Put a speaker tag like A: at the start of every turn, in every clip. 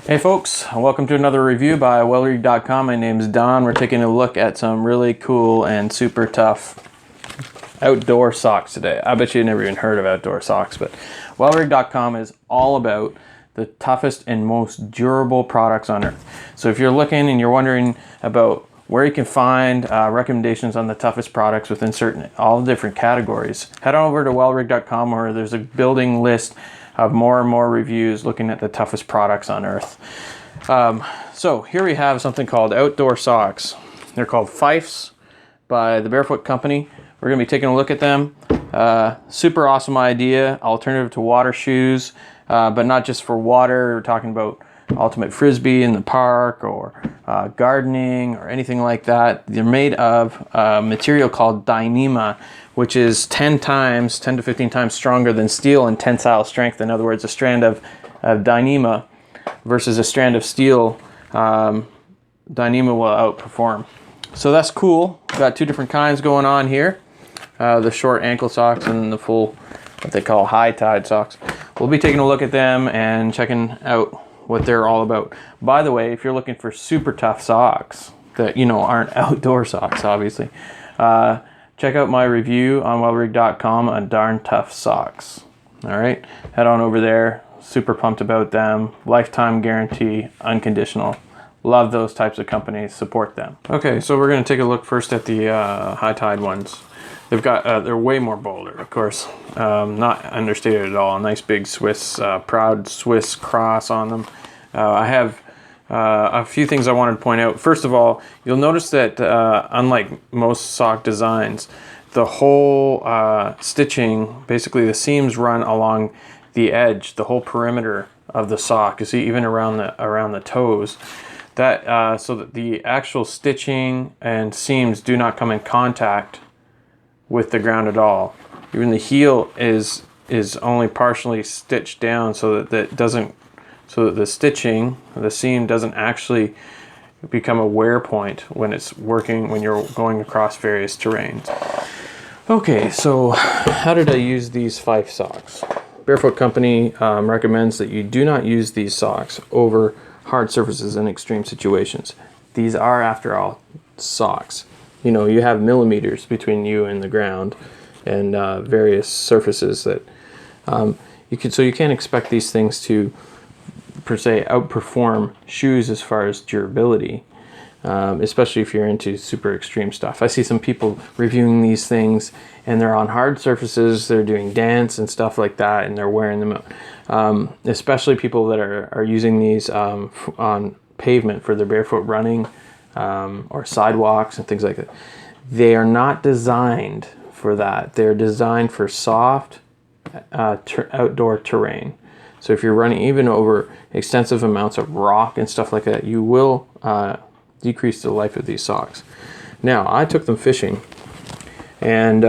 A: Hey folks, welcome to another review by wellread.com. My name is Don. We're taking a look at some really cool and super tough outdoor socks today. I bet you never even heard of outdoor socks, but wellread.com is all about the toughest and most durable products on earth. So if you're looking and you're wondering about where you can find recommendations on the toughest products within all the different categories, head on over to wellread.com where there's a building list of more and more reviews looking at the toughest products on earth. So here we have something called outdoor socks. They're called FYFs by the Barefoot company. We're going to be taking a look at them. Super awesome idea, alternative to water shoes, but not just for water. We're talking about ultimate frisbee in the park or gardening or anything like that. They're made of a material called Dyneema, which is 10 to 15 times stronger than steel in tensile strength. In other words, a strand of Dyneema versus a strand of steel, Dyneema will outperform. So that's cool. We've got two different kinds going on here. The short ankle socks and the full, what they call high tide socks. We'll be taking a look at them and checking out what they're all about. By the way, if you're looking for super tough socks that, aren't outdoor socks, obviously, check out my review on wellread.com on darn tough socks. All right, head on over there. Super pumped about them. Lifetime guarantee, unconditional. Love those types of companies. Support them. Okay, so we're going to take a look first at the high tide ones. They've got they're way more bolder, of course. Not understated at all. A nice big Swiss, proud Swiss cross on them. I have a few things I wanted to point out. First of all, you'll notice that unlike most sock designs, the whole stitching, basically the seams run along the edge, the whole perimeter of the sock. You see, even around the toes. That so that the actual stitching and seams do not come in contact with the ground at all. Even the heel is only partially stitched down so that the stitching, the seam doesn't actually become a wear point when you're going across various terrains. Okay, so how did I use these FYF socks? Barefoot company recommends that you do not use these socks over hard surfaces in extreme situations. These are, after all, socks. You have millimeters between you and the ground and various surfaces that you can't expect these things to per se outperform shoes as far as durability, especially if you're into super extreme stuff. I see some people reviewing these things and they're on hard surfaces, they're doing dance and stuff like that, and they're wearing them out. Especially people that are using these on pavement for their barefoot running or sidewalks and things like that. They are not designed for that. They're designed for soft outdoor terrain. So if you're running even over extensive amounts of rock and stuff like that, you will decrease the life of these socks. Now, I took them fishing, and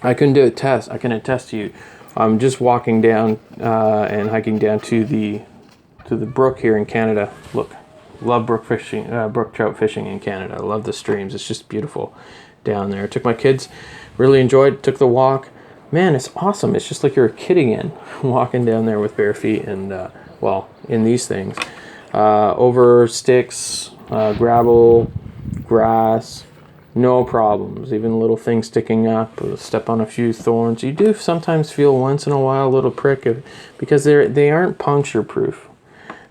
A: I can attest to you. I'm just walking down and hiking down to the brook here in Canada. Look, love brook trout fishing in Canada. I love the streams. It's just beautiful down there. I took my kids, really enjoyed, took the walk. Man, it's awesome. It's just like you're a kid again, walking down there with bare feet and, in these things. Over sticks, gravel, grass, no problems. Even little things sticking up, step on a few thorns. You do sometimes feel once in a while a little prick because they aren't puncture proof.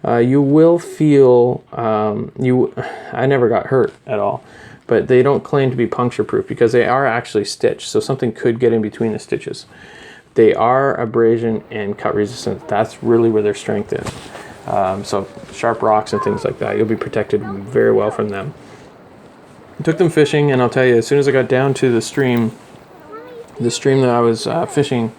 A: You will feel, I never got hurt at all. But they don't claim to be puncture proof because they are actually stitched. So something could get in between the stitches. They are abrasion and cut resistant. That's really where their strength is. So sharp rocks and things like that, you'll be protected very well from them. I took them fishing, and I'll tell you, as soon as I got down to the stream that I was fishing,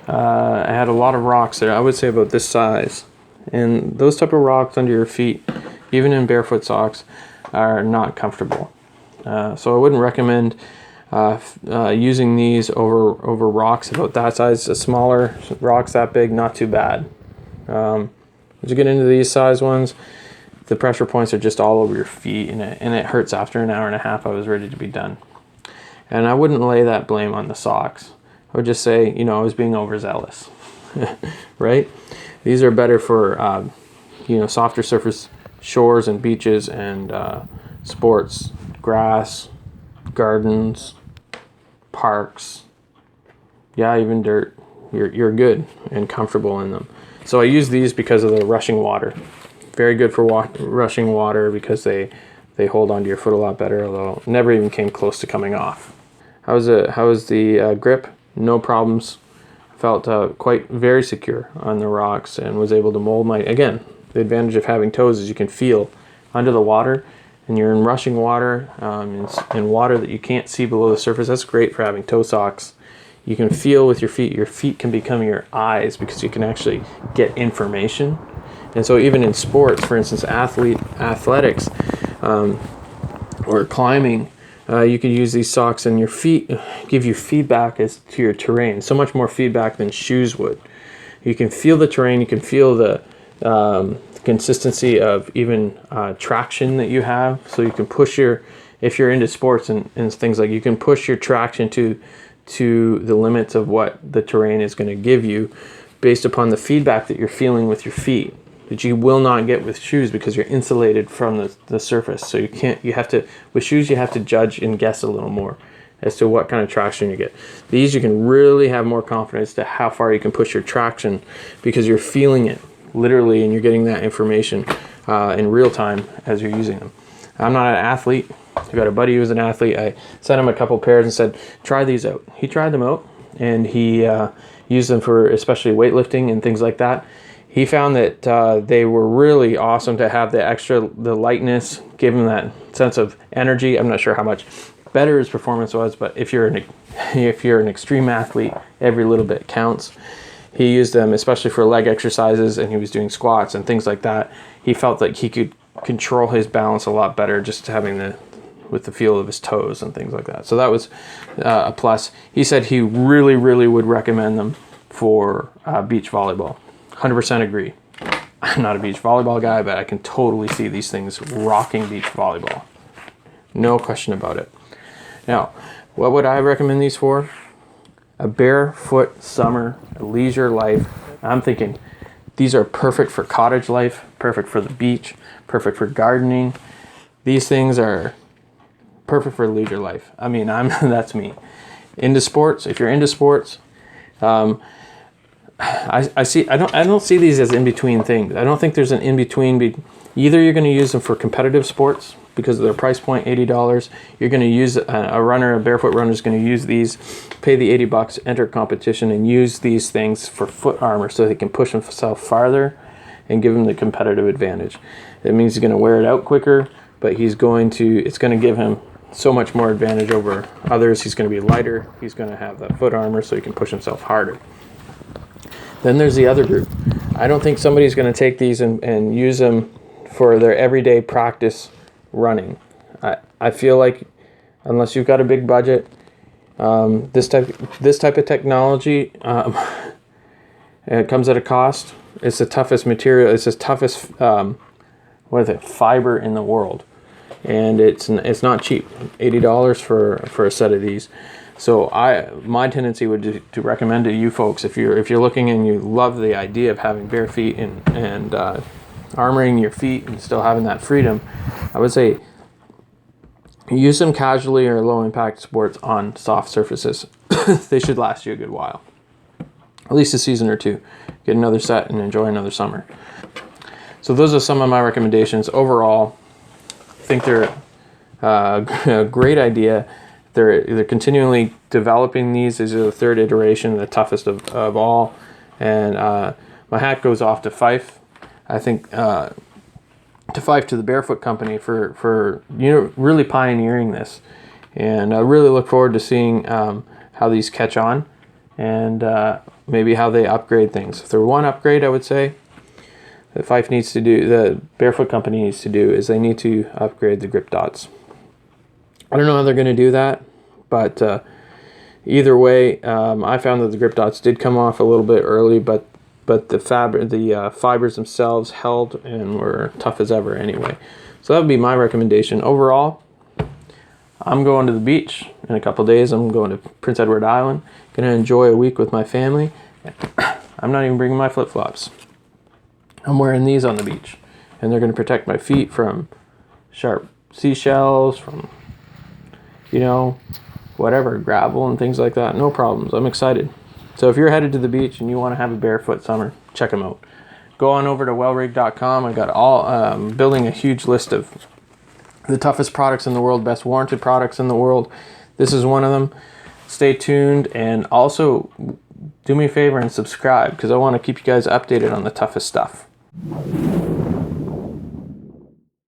A: I had a lot of rocks there. I would say about this size. And those type of rocks under your feet, even in barefoot socks, are not comfortable. So I wouldn't recommend using these over rocks about that size. Smaller rocks that big, not too bad. As you get into these size ones, the pressure points are just all over your feet, and it hurts. After an hour and a half, I was ready to be done. And I wouldn't lay that blame on the socks. I would just say, I was being overzealous, right? These are better for softer surface shores and beaches and sports, grass, gardens, parks, even dirt, you're good and comfortable in them. So I use these because of the rushing water. Very good for rushing water because they hold onto your foot a lot better, although never even came close to coming off. How was the grip? No problems. Felt very secure on the rocks and was able to mold again, the advantage of having toes is you can feel under the water, and you're in rushing water, in water that you can't see below the surface. That's great for having toe socks. You can feel with your feet. Your feet can become your eyes because you can actually get information. And so even in sports, for instance, athletics or climbing, you can use these socks, and your feet give you feedback as to your terrain. So much more feedback than shoes would. You can feel the terrain. You can feel the consistency of even traction that you have. So you can push if you're into sports and things like, you can push your traction to the limits of what the terrain is going to give you based upon the feedback that you're feeling with your feet, that you will not get with shoes because you're insulated from the surface. So with shoes, you have to judge and guess a little more as to what kind of traction you get. These, you can really have more confidence to how far you can push your traction because you're feeling it literally, and you're getting that information in real time as you're using them. I'm not an athlete. I've got a buddy who's an athlete. I sent him a couple pairs and said, try these out. He tried them out, and he used them for especially weightlifting and things like that. He found that they were really awesome to have the lightness, give him that sense of energy. I'm not sure how much better his performance was, but if you're an extreme athlete, every little bit counts. He used them especially for leg exercises, and he was doing squats and things like that. He felt like he could control his balance a lot better just having with the feel of his toes and things like that. So that was a plus. He said he really, really would recommend them for beach volleyball. 100% agree. I'm not a beach volleyball guy, but I can totally see these things rocking beach volleyball. No question about it. Now, what would I recommend these for? A barefoot summer, a leisure life. I'm thinking these are perfect for cottage life, perfect for the beach, perfect for gardening. These things are perfect for leisure life. I mean, that's me. Into sports, if you're into sports, I don't see these as in-between things. I don't think there's an in-between. Either you're going to use them for competitive sports because of their price point, $80. You're going to use a barefoot runner is going to use these, pay the $80, enter competition, and use these things for foot armor so they can push himself farther and give him the competitive advantage. It means he's going to wear it out quicker, but it's going to give him so much more advantage over others. He's going to be lighter. He's going to have that foot armor so he can push himself harder. Then there's the other group. I don't think somebody's going to take these and use them for their everyday practice running. I feel like unless you've got a big budget, this type of technology, it comes at a cost. It's the toughest material. It's the toughest fiber in the world, and it's not cheap. $80 for a set of these. So my tendency would be to recommend to you folks, if you're looking and you love the idea of having bare feet and armoring your feet and still having that freedom, I would say use them casually or low impact sports on soft surfaces. They should last you a good while, at least a season or two. Get another set and enjoy another summer. So those are some of my recommendations. Overall, I think they're a great idea. They're continually developing these. These are the third iteration, the toughest of all. And my hat goes off to FYF. I think to FYF, to the Barefoot company for really pioneering this. And I really look forward to seeing how these catch on and maybe how they upgrade things. If there were one upgrade, I would say that FYF needs to do, the Barefoot company needs to do, is they need to upgrade the grip dots. I don't know how they're going to do that, but either way, I found that the grip dots did come off a little bit early, but the fibers themselves held and were tough as ever anyway. So that would be my recommendation. Overall, I'm going to the beach in a couple days. I'm going to Prince Edward Island. Going to enjoy a week with my family. I'm not even bringing my flip-flops. I'm wearing these on the beach, and they're going to protect my feet from sharp seashells, from, you know, whatever, gravel and things like that. No problems. I'm excited. So if you're headed to the beach and you want to have a barefoot summer, check them out. Go on over to wellrig.com. I got all building a huge list of the toughest products in the world, best warranted products in the world. This is one of them. Stay tuned, and also do me a favor and subscribe, because I want to keep you guys updated on the toughest stuff.